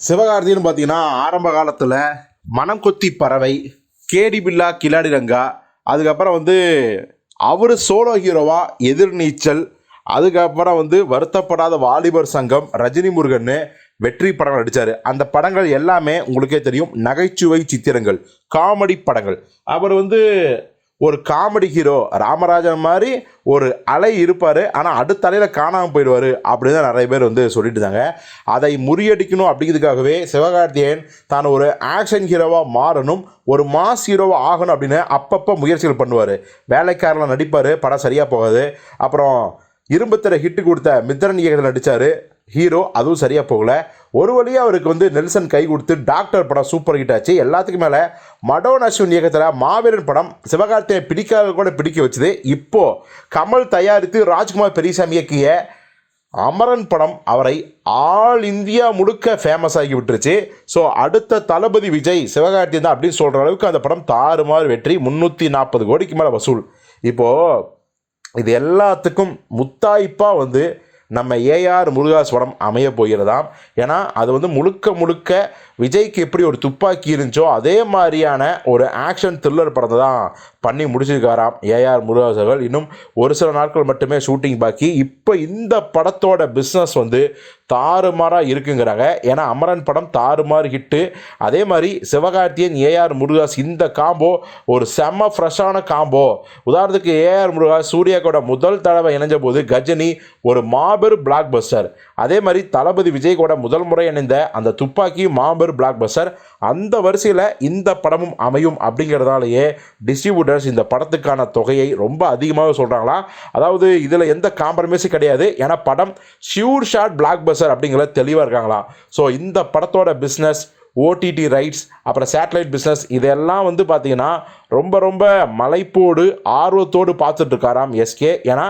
சிவகார்த்தின்னு பார்த்தீங்கன்னா ஆரம்ப காலத்தில் மனம் கொத்தி பறவை, கேடி பில்லா, கில்லாடி ரங்கா, அதுக்கப்புறம் அவர் சோலோ ஹீரோவா எதிர்நீச்சல், அதுக்கப்புறம் வருத்தப்படாத வாலிபர் சங்கம், ரஜினி முருகன்னு வெற்றி படங்கள் நடித்தார். அந்த படங்கள் எல்லாமே உங்களுக்கே தெரியும், நகைச்சுவை சித்திரங்கள், காமெடி படங்கள். அவர் ஒரு காமெடி ஹீரோ, ராமராஜன் மாதிரி ஒரு அலை இருப்பார், ஆனால் அடுத்த அலையில் காணாமல் போயிடுவார் அப்படின்னு தான் நிறைய பேர் சொல்லிட்டு இருந்தாங்க. அதை முறியடிக்கணும் அப்படிங்கிறதுக்காகவே சிவகார்த்திகேயன் தான் ஒரு ஆக்ஷன் ஹீரோவாக மாறணும், ஒரு மாஸ் ஹீரோவாக ஆகணும் அப்படின்னு அப்பப்போ முயற்சிகள் பண்ணுவார். வேலைக்காரலாம் நடிப்பார், படம் சரியாக போகாது. அப்புறம் இரும்புத்திரை ஹிட்டு கொடுத்த மித்திரன் இயக்கத்தில் நடித்தார் ஹீரோ, அதுவும் சரியாக போகல. ஒரு வழியாக அவருக்கு நெல்சன் கை கொடுத்து டாக்டர் படம் சூப்பர் ஹிட் ஆச்சு. எல்லாத்துக்கும் மேலே மடோன் அஸ்வின் இயக்கத்தில் மாவீரன் படம் சிவகார்த்திகேயன் பிடிக்காத கூட பிடிக்க வச்சுது. இப்போது கமல் தயாரித்து ராஜ்குமார் பெரியசாமி இயக்கிய அமரன் படம் அவரை ஆல் இந்தியா முழுக்க ஃபேமஸ் ஆகி விட்டுருச்சு. ஸோ அடுத்த தளபதி விஜய் சிவகார்த்திகேயன் தான் அப்படின்னு சொல்கிற அளவுக்கு அந்த படம் தாறுமாறு வெற்றி, 340 கோடிக்கு மேலே வசூல். இப்போது இது எல்லாத்துக்கும் முத்தாய்ப்பாக நம்ம ஏஆர் முருகாஸ் படம் அமைய போகிறதாம். ஏன்னா அது முழுக்க முழுக்க விஜய்க்கு எப்படி ஒரு துப்பாக்கி இருந்துச்சோ அதே மாதிரியான ஒரு ஆக்ஷன் த்ரில்லர் படத்தை தான் பண்ணி முடிச்சிருக்காராம் ஏஆர் முருகாஸ் அவர்கள். இன்னும் ஒரு சில நாட்கள் மட்டுமே ஷூட்டிங் பாக்கி. இப்போ இந்த படத்தோட பிஸ்னஸ் தாறுமாறாக இருக்குங்கிறாங்க. ஏன்னா அமரன் படம் தாறுமாறு ஹிட்டு. அதே மாதிரி சிவகார்த்திகேயன், ஏஆர் முருகாஸ் இந்த காம்போ ஒரு செம்ம ஃப்ரெஷ்ஷான காம்போ. உதாரணத்துக்கு ஏஆர் முருகாஸ் சூர்யாவோட முதல் தடவை இணைஞ்ச போது கஜினி ஒரு மாபெரும் பிளாக் பஸ்டர். அதே மாதிரி தளபதி விஜய் கூட முதல் முறை இணைந்த அந்த துப்பாக்கி மாபெரும் பிளாக் பஸ்டர். அந்த வரிசையில் இந்த படமும் அமையும் அப்படிங்கிறதாலேயே டிஸ்ட்ரிபியூட்டர்ஸ் இந்த படத்துக்கான தொகையை ரொம்ப அதிகமாக சொல்கிறாங்களா. அதாவது இதில் எந்த காம்ப்ரமைஸும் கிடையாது, ஏன்னா படம் ஷியூர் ஷாட் பிளாக் பஸ்டர் அப்படிங்கிறத தெளிவாக இருக்காங்களா. ஸோ இந்த படத்தோட பிஸ்னஸ், ஓடிடி ரைட்ஸ், அப்புறம் சேட்டலைட் பிஸ்னஸ், இதெல்லாம் பார்த்தீங்கன்னா ரொம்ப ரொம்ப மலைப்போடு ஆர்வத்தோடு பார்த்துட்டு இருக்காராம் எஸ்கே. ஏன்னா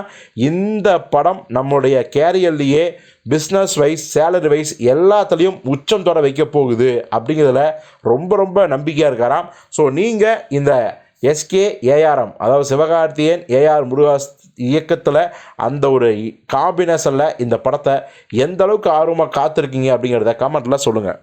இந்த படம் நம்முடைய கேரியர்லேயே பிஸ்னஸ் வைஸ், சேலரி வைஸ் எல்லாத்துலேயும் உச்சம் தொட வைக்க போகுது அப்படிங்கிறதுல ரொம்ப ரொம்ப நம்பிக்கையாக இருக்காராம். ஸோ நீங்கள் இந்த எஸ்கே ஏஆர்எம், அதாவது சிவகார்த்திகேயன் ஏஆர் முருகாஸ் இயக்கத்தில் அந்த ஒரு காம்பினேஷனில் இந்த படத்தை எந்த அளவுக்கு ஆர்வமாக காத்திருக்கீங்க அப்படிங்கிறத கமெண்ட்டில் சொல்லுங்கள்.